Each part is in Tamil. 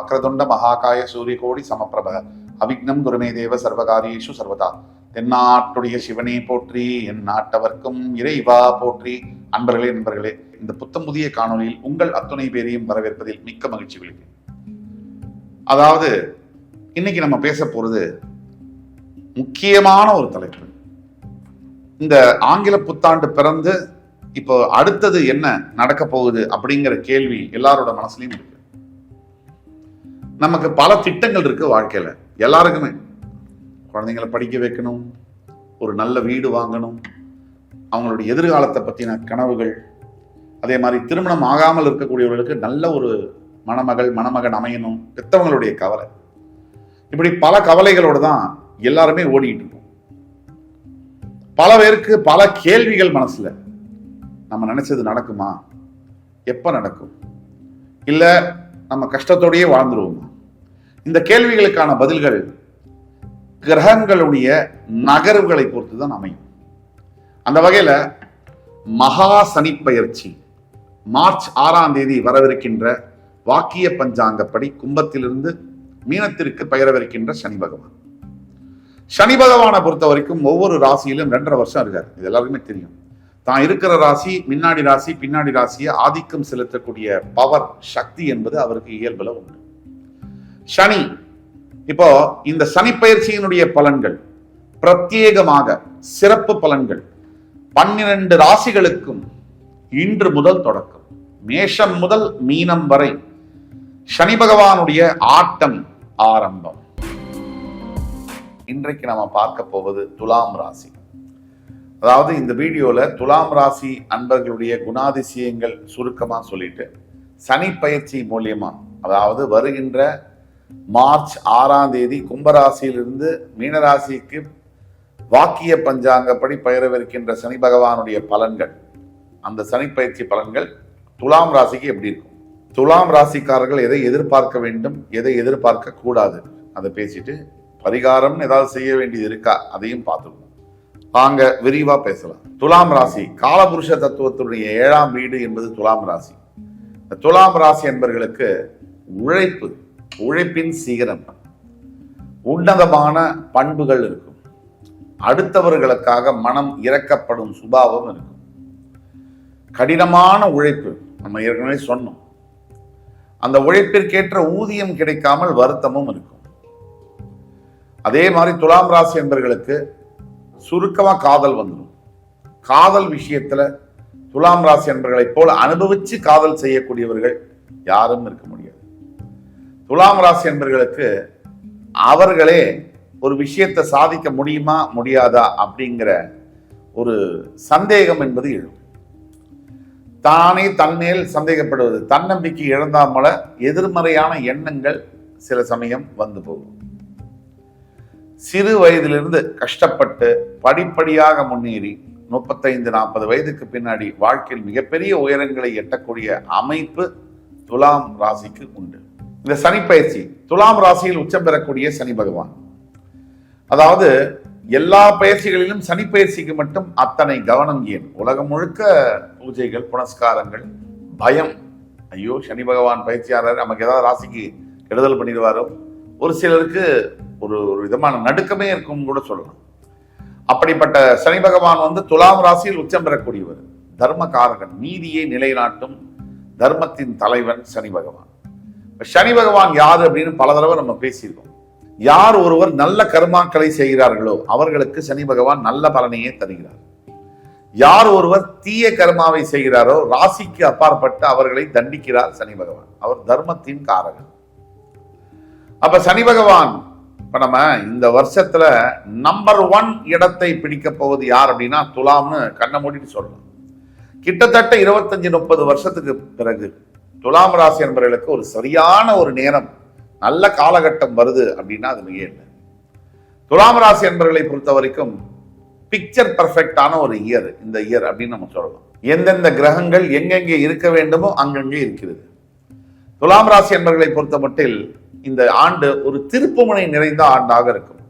வக்ரதுண்ட மகாகாய சூரியகோடி சமப்பிரப அவிக்னம் குருமே தேவ சர்வகாரியேஷு சர்வதா. தென்னாட்டுடைய சிவனே போற்றி, என் நாட்டவர்க்கும் இறைவா போற்றி. நண்பர்களே, இந்த புத்தம் புதிய காணொலியில் உங்கள் அத்துணை பேரையும் வரவேற்பதில் மிக்க மகிழ்ச்சி கொள்கிறேன். அதாவது இன்னைக்கு நம்ம பேச போறது முக்கியமான ஒரு தலைப்பு. இந்த ஆங்கில புத்தாண்டு பிறந்து இப்போ அடுத்தது என்ன நடக்க போகுது அப்படிங்கிற கேள்வி எல்லாரோட மனசுலயும் இருக்கு. நமக்கு பல திட்டங்கள் இருக்கு வாழ்க்கையில, எல்லாருக்குமே. குழந்தைங்களை படிக்க வைக்கணும், ஒரு நல்ல வீடு வாங்கணும், அவங்களுடைய எதிர்காலத்தை பற்றின கனவுகள், அதே மாதிரி திருமணம் ஆகாமல் இருக்கக்கூடியவர்களுக்கு நல்ல ஒரு மணமகன் அமையணும், பெற்றவங்களுடைய கவலை. இப்படி பல கவலைகளோடு தான் எல்லாருமே ஓடிக்கிட்டு இருக்கோம். பல பேருக்கு பல கேள்விகள் மனசுல. நம்ம நினைச்சது நடக்குமா? எப்ப நடக்கும்? இல்ல நம்ம கஷ்டத்தோடயே வாழ்ந்துருவோமா? இந்த கேள்விகளுக்கான பதில்கள் கிரகங்களுடைய நகர்வுகளை பொறுத்து தான் அமையும். அந்த வகையில மகா சனிப்பெயர்ச்சி மார்ச் 6ஆம் தேதி வரவிருக்கின்ற வாக்கிய பஞ்சாங்கப்படி கும்பத்திலிருந்து மீனத்திற்கு பெயரவிருக்கின்ற சனி பகவான். சனி பகவானை பொறுத்த வரைக்கும் ஒவ்வொரு ராசியிலும் 2.5 வருஷம் இருக்காரு. இது எல்லாருக்குமே தெரியும். தான் இருக்கிற ராசி, முன்னாடி ராசி, பின்னாடி ராசியை ஆதிக்கம் செலுத்தக்கூடிய பவர், சக்தி என்பது அவருக்கு இயல்புல உண்டு. சனி இப்போ இந்த சனி பயிற்சியினுடைய பலன்கள் பிரத்யேகமாக சிறப்பு பலன்கள் 12 ராசிகளுக்கும் இன்று முதல் தொடக்கம். மேஷம் முதல் மீனம் வரை சனி பகவானுடைய ஆட்டம் ஆரம்பம். இன்றைக்கு நாம பார்க்க போவது துலாம் ராசி. அதாவது இந்த வீடியோல துலாம் ராசி அன்பர்களுடைய குணாதிசயங்கள் சுருக்கமா சொல்லிட்டு, சனி பயிற்சி மூலியமா, அதாவது வருகின்ற மார்ச் 6ஆம் தேதி கும்பராசியிலிருந்து மீனராசிக்கு வாக்கிய பஞ்சாங்கப்படி பெயரவிருக்கின்ற சனி பகவானுடைய பலன்கள், அந்த சனி பயிற்சி பலன்கள் துலாம் ராசிக்கு எப்படி இருக்கும், துலாம் ராசிக்காரர்கள் எதை எதிர்பார்க்க வேண்டும், எதை எதிர்பார்க்க கூடாது, அதை பேசிட்டு பரிகாரம் ஏதாவது செய்ய வேண்டியது இருக்கா அதையும் பார்த்துக்கணும். வாங்க விரிவா பேசலாம். துலாம் ராசி காலபுருஷ தத்துவத்துடைய 7ஆம் வீடு என்பது துலாம் ராசி. துலாம் ராசி என்பவர்களுக்கு உழைப்பின் சிகரம், உன்னதமான பண்புகள் இருக்கும், அடுத்தவர்களுக்காக மனம் இறக்கப்படும் சுபாவம் இருக்கும், கடினமான உழைப்பு. நம்ம ஏற்கனவே சொன்னோம், அந்த உழைப்பிற்கேற்ற ஊதியம் கிடைக்காமல் வருத்தமும் இருக்கும். அதே மாதிரி துலாம் ராசி என்பவர்களுக்கு சுருக்கமா காதல் வந்துடும். காதல் விஷயத்துல துலாம் ராசி என்பவர்களைப் போல அனுபவிச்சு காதல் செய்யக்கூடியவர்கள் யாரும் இருக்க முடியாது. துலாம் ராசி என்பவர்களுக்கு அவர்களே ஒரு விஷயத்தை சாதிக்க முடியுமா முடியாதா அப்படிங்கிற ஒரு சந்தேகம் என்பது எழும். தானே தன்மேல் சந்தேகப்படுவது, தன்னம்பிக்கை இழந்தாமல எதிர்மறையான எண்ணங்கள் சில சமயம் வந்து போகும். சிறு வயதிலிருந்து கஷ்டப்பட்டு படிப்படியாக முன்னேறி 35-40 வயதுக்கு பின்னாடி வாழ்க்கையில் மிகப்பெரிய உயரங்களை எட்டக்கூடிய அமைப்பு துலாம் ராசிக்கு உண்டு. இந்த சனி பயிற்சி துலாம் ராசியில் உச்சம் பெறக்கூடிய சனி பகவான். அதாவது எல்லா பயிற்சிகளிலும் சனி பயிற்சிக்கு மட்டும் அத்தனை கவனம் ஏன்? உலகம் முழுக்க பூஜைகள், புனஸ்காரங்கள், பயம். ஐயோ, சனி பகவான் பயிற்சியாளர் நமக்கு ஏதாவது ராசிக்கு கெடுதல் பண்ணிடுவாரோ, ஒரு சிலருக்கு ஒரு விதமான நடுக்கமே இருக்கும் கூட சொல்லலாம். அப்படிப்பட்ட சனி பகவான் துலாம் ராசியில் உச்சம் பெறக்கூடியவர், தர்மகாரகன், நீதியை நிலைநாட்டும் தர்மத்தின் தலைவன் சனி பகவான். சனி பகவான் யாரு அப்படின்னு பல தடவை நம்ம பேசியிருக்கோம். யார் ஒருவர் நல்ல கர்மாக்களை செய்கிறார்களோ அவர்களுக்கு சனி பகவான் நல்ல பலனையே தருகிறார். யார் ஒருவர் தீய கர்மாவை செய்கிறாரோ ராசிக்கு அப்பாற்பட்டு அவர்களை தண்டிக்கிறார் சனி பகவான். அவர் தர்மத்தின் காரகன். அப்ப சனி பகவான் இப்ப நம்ம இந்த வருஷத்துல நம்பர் 1 இடத்தை பிடிக்க போவது யார் அப்படின்னா துலாம்னு கண்ணை மூடிட்டு சொல்லலாம். கிட்டத்தட்ட 25-30 வருஷத்துக்கு பிறகு துலாம் ராசி என்பவர்களுக்கு ஒரு சரியான ஒரு நேரம், நல்ல காலகட்டம் வருது அப்படின்னா அது மிக இல்லை. துலாம் ராசி என்பவர்களை பொறுத்த வரைக்கும் பிக்சர் பர்ஃபெக்டான ஒரு இயர் இந்த இயர் அப்படின்னு நம்ம சொல்லலாம். எந்தெந்த கிரகங்கள் எங்கெங்கே இருக்க வேண்டுமோ அங்கங்கே இருக்கிறது. துலாம் ராசி என்பவர்களை பொறுத்த மட்டில் இந்த ஆண்டு ஒரு திருப்புமுனை நிறைந்த ஆண்டாக இருக்கும்.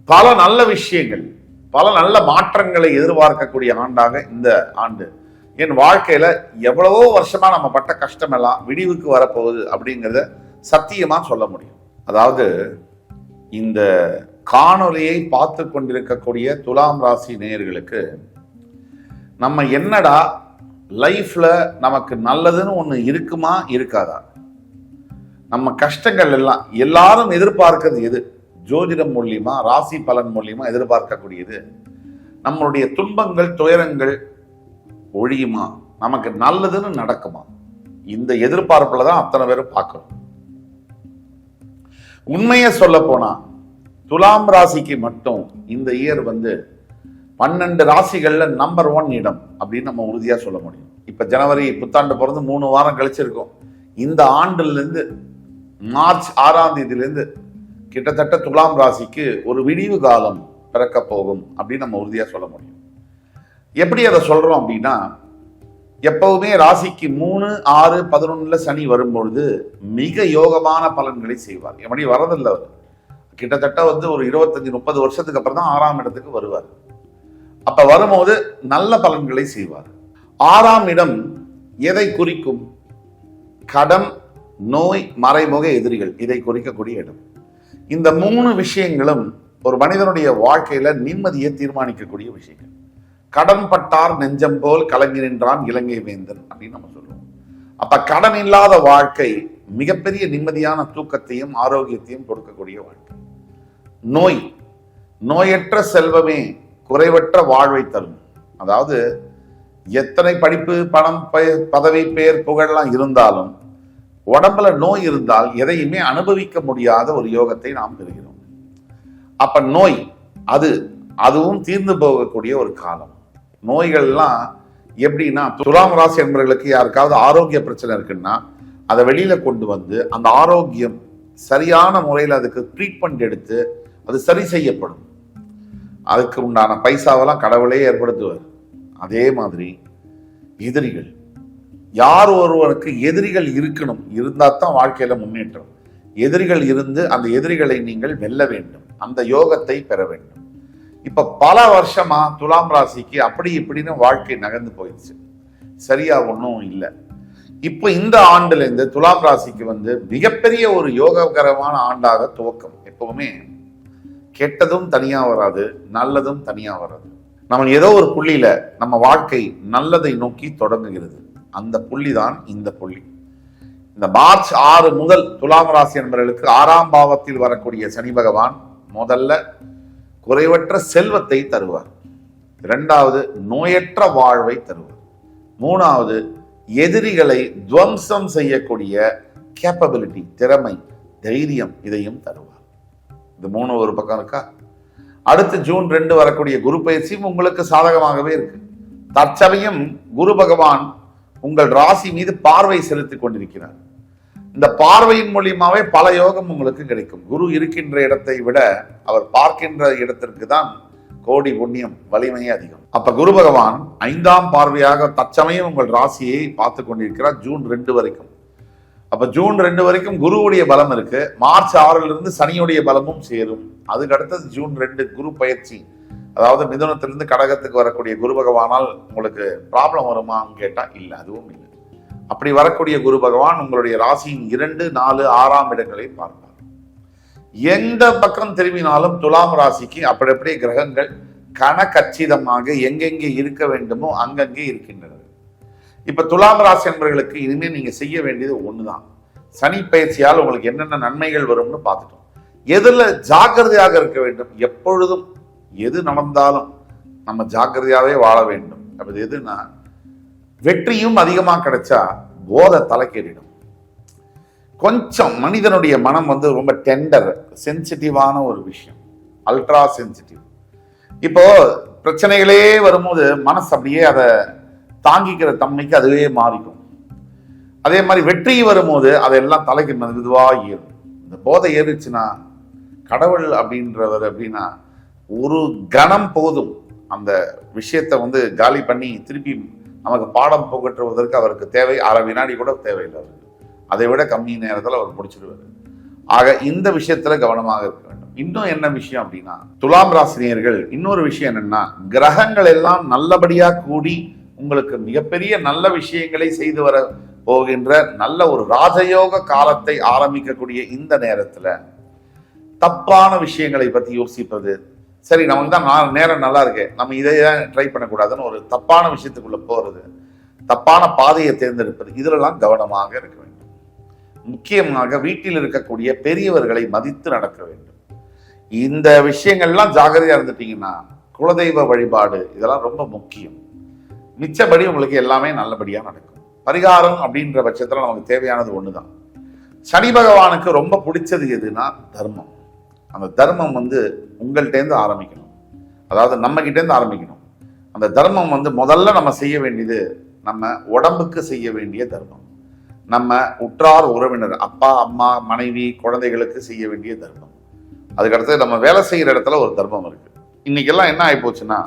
பல நல்ல விஷயங்கள், பல நல்ல மாற்றங்களை எதிர்பார்க்கக்கூடிய ஆண்டாக இந்த ஆண்டு. என் வாழ்க்கையில எவ்வளவோ வருஷமா நம்ம பட்ட கஷ்டம் எல்லாம் விடிவுக்கு வரப்போகுது அப்படிங்கிறத சத்தியமா சொல்ல முடியும். அதாவது இந்த காணொலியை பார்த்து கொண்டிருக்கக்கூடிய துலாம் ராசி நேயர்களுக்கு நம்ம என்னடா லைஃப்ல நமக்கு நல்லதுன்னு ஒண்ணு இருக்குமா இருக்காதா, நம்ம கஷ்டங்கள் எல்லாம் எல்லாரும் எதிர்பார்க்கிறது எது, ஜோதிடம் மூலியமா ராசி பலன் மூலியமா எதிர்பார்க்கக்கூடியது நம்மளுடைய துன்பங்கள் துயரங்கள் ஒழியுமா, நமக்கு நல்லதுன்னு நடக்குமா, இந்த எதிர்பார்ப்புல தான் அத்தனை பேரும் பார்க்கணும். உண்மையை சொல்ல போனா துலாம் ராசிக்கு மட்டும் இந்த இயர் 12 ராசிகள்ல நம்பர் 1 இடம் அப்படின்னு நம்ம உறுதியா சொல்ல முடியும். இப்ப ஜனவரி புத்தாண்டு பிறந்து 3 வாரம் கழிச்சிருக்கோம். இந்த ஆண்டுல இருந்து மார்ச் 6ஆம் தேதியிலிருந்து கிட்டத்தட்ட துலாம் ராசிக்கு ஒரு விடிவு காலம் பிறக்க போகும் அப்படின்னு நம்ம உறுதியா சொல்ல முடியும். எப்படி அதை சொல்றோம் அப்படின்னா, எப்பவுமே ராசிக்கு 3, 6, 11 சனி வரும்பொழுது மிக யோகமான பலன்களை செய்வார். எப்படி வரதில்லை, அவர் கிட்டத்தட்ட ஒரு 25-30 வருஷத்துக்கு அப்புறம் தான் 6ஆம் இடத்துக்கு வருவார். அப்ப வரும்போது நல்ல பலன்களை செய்வார். 6ஆம் இடம் எதை குறிக்கும்? கடன், நோய், மறைமுக எதிரிகள், இதை குறிக்கக்கூடிய இடம். இந்த 3 விஷயங்களும் ஒரு மனிதனுடைய வாழ்க்கையில நிம்மதியை தீர்மானிக்கக்கூடிய விஷயங்கள். கடன் பட்டார் நெஞ்சம் போல் கலங்கி நின்றான் இலங்கை வேந்தன் அப்படின்னு நம்ம சொல்லுவோம். அப்ப கடன் இல்லாத வாழ்க்கை மிகப்பெரிய நிம்மதியான தூக்கத்தையும் ஆரோக்கியத்தையும் கொடுக்கக்கூடிய வாழ்க்கை. நோய், நோயற்ற செல்வமே குறைவற்ற வாழ்வை தரும். அதாவது எத்தனை படிப்பு, பணம், பதவி, பெயர், புகழெல்லாம் இருந்தாலும் உடம்புல நோய் இருந்தால் எதையுமே அனுபவிக்க முடியாத ஒரு யோகத்தை நாம் பெறுகிறோம். அப்ப நோய் அதுவும் தீர்ந்து போகக்கூடிய ஒரு காலம். நோய்கள்லாம் எப்படின்னா, துலாம் ராசி என்பவர்களுக்கு யாருக்காவது ஆரோக்கிய பிரச்சனை இருக்குன்னா அதை வெளியில கொண்டு வந்து அந்த ஆரோக்கியம் சரியான முறையில் அதுக்கு ட்ரீட்மெண்ட் எடுத்து அது சரி செய்யப்படும். அதுக்கு உண்டான பைசாவெல்லாம் கடவுளே ஏற்படுத்துவார். அதே மாதிரி எதிரிகள், யார் ஒருவருக்கு எதிரிகள் இருக்கணும், இருந்தா தான் வாழ்க்கையில முன்னேற்றம். எதிரிகள் இருந்து அந்த எதிரிகளை நீங்கள் வெல்ல வேண்டும், அந்த யோகத்தை பெற வேண்டும். இப்ப பல வருஷமா துலாம் ராசிக்கு அப்படி இப்படின்னு வாழ்க்கை நகர்ந்து போயிடுச்சு, சரியா ஒன்றும் இல்லை. இப்ப இந்த ஆண்டுல இருந்து துலாம் ராசிக்கு மிகப்பெரிய ஒரு யோககரமான ஆண்டாக துவக்கம். எப்பவுமே கெட்டதும் தனியா வராது, நல்லதும் தனியா வராது. நம்ம ஏதோ ஒரு புள்ளியில நம்ம வாழ்க்கை நல்லதை நோக்கி தொடங்குகிறது. அந்த புள்ளி தான் இந்த புள்ளி. இந்த மார்ச் 6 முதல் துலாம் ராசி என்பவர்களுக்கு 6ஆம் பாவத்தில் வரக்கூடிய சனி பகவான் முதல்ல குறைவற்ற செல்வத்தை தருவார். 2வது நோயற்ற வாழ்வை தருவார். 3வது எதிரிகளை துவம்சம் செய்யக்கூடிய கேப்பபிலிட்டி, திறமை, தைரியம், இதையும் தருவார். இது 3 ஒரு பக்கம் இருக்கா. அடுத்து ஜூன் 2 வரக்கூடிய குரு பயிற்சியும் உங்களுக்கு சாதகமாகவே இருக்கு. தற்சமயம் குரு பகவான் உங்கள் ராசி மீது பார்வை செலுத்தி கொண்டிருக்கிறார். இந்த பார்வையின் மூலியமாவே பல யோகம் உங்களுக்கு கிடைக்கும். குரு இருக்கின்ற இடத்தை விட அவர் பார்க்கின்ற இடத்திற்கு தான் கோடி புண்ணியம், வலிமையே அதிகம். அப்ப குரு பகவான் 5ஆம் பார்வையாக தற்சமயம் உங்கள் ராசியை பார்த்து கொண்டிருக்கிறார் ஜூன் 2 வரைக்கும். அப்ப ஜூன் 2 வரைக்கும் குருவுடைய பலம் இருக்கு. மார்ச் 6ல் இருந்து சனியுடைய பலமும் சேரும். அதுக்கு அடுத்தது ஜூன் 2 குரு பயிற்சி. அதாவது மிதுனத்திலிருந்து கடகத்துக்கு வரக்கூடிய குரு பகவானால் உங்களுக்கு ப்ராப்ளம் வருமான்னு கேட்டா இல்லை, அதுவும் இல்லை. அப்படி வரக்கூடிய குரு பகவான் உங்களுடைய ராசியின் 2, 4, 6ஆம் இடங்களை பார்ப்பார். எந்த பக்கம் திரும்பினாலும் துலாம் ராசிக்கு அப்படியே கிரகங்கள் கணக்கச்சிதமாக எங்கெங்கே இருக்க வேண்டுமோ அங்கங்கே இருக்கின்றன. இப்ப துலாம் ராசி என்பவர்களுக்கு இனிமேல் நீங்க செய்ய வேண்டியது ஒண்ணுதான். சனி பயிற்சியால் உங்களுக்கு என்னென்ன நன்மைகள் வரும்னு பார்த்துட்டோம். எதுல ஜாக்கிரதையாக இருக்க வேண்டும், எப்பொழுதும் எது நடந்தாலும் நம்ம ஜாக்கிரதையாவே வாழ வேண்டும். அப்படி எதுனா, வெற்றியும் அதிகமா கிடைச்சா போதை தலைக்கேறிடும். கொஞ்சம் மனிதனுடைய மனம் ரொம்ப டெண்டர், சென்சிட்டிவான ஒரு விஷயம், அல்ட்ரா சென்சிட்டிவ். இப்போ பிரச்சனைகளே வரும்போது மனசு அப்படியே அதை தாங்கிக்கிற தன்மைக்கு அதுவே மாறிக்கும். அதே மாதிரி வெற்றி வரும்போது அதெல்லாம் தலைக்கு மெதுவா ஏறும். இந்த போதை ஏறிச்சுன்னா, கடவுள் அப்படின்றவர் அப்படின்னா ஒரு கணம் போதும் அந்த விஷயத்தை காலி பண்ணி திருப்பி நமக்கு பாடம் புகற்றுவதற்கு அவருக்கு தேவை 1/2 வினாடி கூட தேவையில்லை. அவருக்கு அதை விட கம்மி நேரத்தில் அவர் முடிச்சிடுவார். ஆக இந்த விஷயத்துல கவனமாக இருக்க வேண்டும். இன்னும் என்ன விஷயம் அப்படின்னா, துலாம் ராசினியர்கள் இன்னொரு விஷயம் என்னன்னா, கிரகங்கள் எல்லாம் நல்லபடியா கூடி உங்களுக்கு மிகப்பெரிய நல்ல விஷயங்களை செய்து வர போகின்ற நல்ல ஒரு ராஜயோக காலத்தை ஆரம்பிக்கக்கூடிய இந்த நேரத்துல தப்பான விஷயங்களை பத்தி யோசிப்பது, சரி நமக்கு தான் நேரம் நல்லா இருக்கு, நம்ம இதை ட்ரை பண்ணக்கூடாதுன்னு ஒரு தப்பான விஷயத்துக்குள்ள போறது, தப்பான பாதையை தேர்ந்தெடுப்பது, இதிலெல்லாம் கவனமாக இருக்க வேண்டும். முக்கியமாக வீட்டில் இருக்கக்கூடிய பெரியவர்களை மதித்து நடக்க வேண்டும். இந்த விஷயங்கள்லாம் ஜாகிரதையா இருந்துட்டீங்கன்னா, குலதெய்வ வழிபாடு இதெல்லாம் ரொம்ப முக்கியம். மிச்சபடி உங்களுக்கு எல்லாமே நல்லபடியா நடக்கும். பரிகாரம் அப்படின்ற பட்சத்துல நமக்கு தேவையானது ஒண்ணுதான். சனி பகவானுக்கு ரொம்ப பிடிச்சது எதுனா தர்மம். அந்த தர்மம் உங்கள்கிட்டேருந்து ஆரம்பிக்கணும், அதாவது நம்ம கிட்டேருந்து ஆரம்பிக்கணும். அந்த தர்மம் முதல்ல நம்ம செய்ய வேண்டியது நம்ம உடம்புக்கு செய்ய வேண்டிய தர்மம், நம்ம உற்றார் உறவினர் அப்பா அம்மா மனைவி குழந்தைகளுக்கு செய்ய வேண்டிய தர்மம். அதுக்கடுத்து நம்ம வேலை செய்கிற இடத்துல ஒரு தர்மம் இருக்கு. இன்னைக்கெல்லாம் என்ன ஆகி போச்சுன்னா,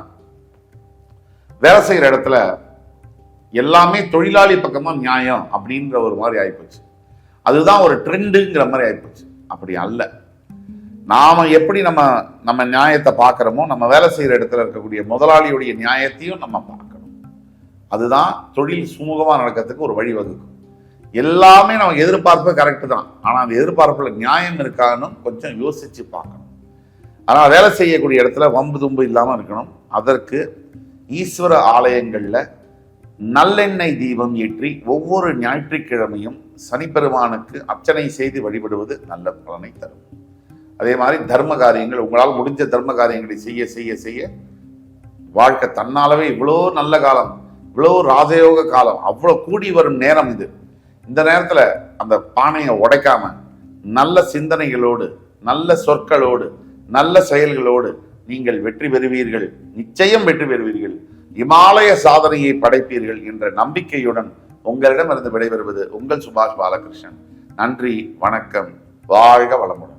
வேலை செய்கிற இடத்துல எல்லாமே தொழிலாளி பக்கமா நியாயம் அப்படின்ற ஒரு மாதிரி ஆயிப்போச்சு. அதுதான் ஒரு ட்ரெண்டுங்கிற மாதிரி ஆயிப்போச்சு. அப்படி அல்ல. நாம எப்படி நம்ம நியாயத்தை பார்க்கிறோமோ, நம்ம வேலை செய்கிற இடத்துல இருக்கக்கூடிய முதலாளியுடைய நியாயத்தையும் நம்ம பார்க்கணும். அதுதான் தொழில் சுமூகமா நடக்கிறதுக்கு ஒரு வழிவகுக்கும். எல்லாமே நமக்கு எதிர்பார்ப்பு கரெக்டு தான், ஆனா அந்த எதிர்பார்ப்புல நியாயம் இருக்கான்னு கொஞ்சம் யோசிச்சு பார்க்கணும். ஆனா வேலை செய்யக்கூடிய இடத்துல வம்பு தும்பு இல்லாம இருக்கணும். அதற்கு ஈஸ்வர ஆலயங்கள்ல நல்லெண்ணெய் தீபம் ஏற்றி ஒவ்வொரு ஞாயிற்றுக்கிழமையும் சனிப்பெருமானுக்கு அர்ச்சனை செய்து வழிபடுவது நல்ல பலனை தரும். அதே மாதிரி தர்ம காரியங்கள், உங்களால் முடிஞ்ச தர்ம காரியங்களை செய்ய செய்ய செய்ய வாழ்க்கை தன்னாலவே இவ்வளோ நல்ல காலம், இவ்வளோ ராஜயோக காலம், அவ்வளோ கூடி வரும் நேரம் இது. இந்த நேரத்துல அந்த பானையை உடைக்காம நல்ல சிந்தனைகளோடு, நல்ல சொற்களோடு, நல்ல செயல்களோடு நீங்கள் வெற்றி பெறுவீர்கள். நிச்சயம் வெற்றி பெறுவீர்கள். இமாலய சாதனையை படைப்பீர்கள் என்ற நம்பிக்கையுடன் உங்களிடமிருந்து விடைபெறுவது உங்கள் சுபாஷ் பாலகிருஷ்ணன். நன்றி, வணக்கம், வாழ்க வளமுடன்.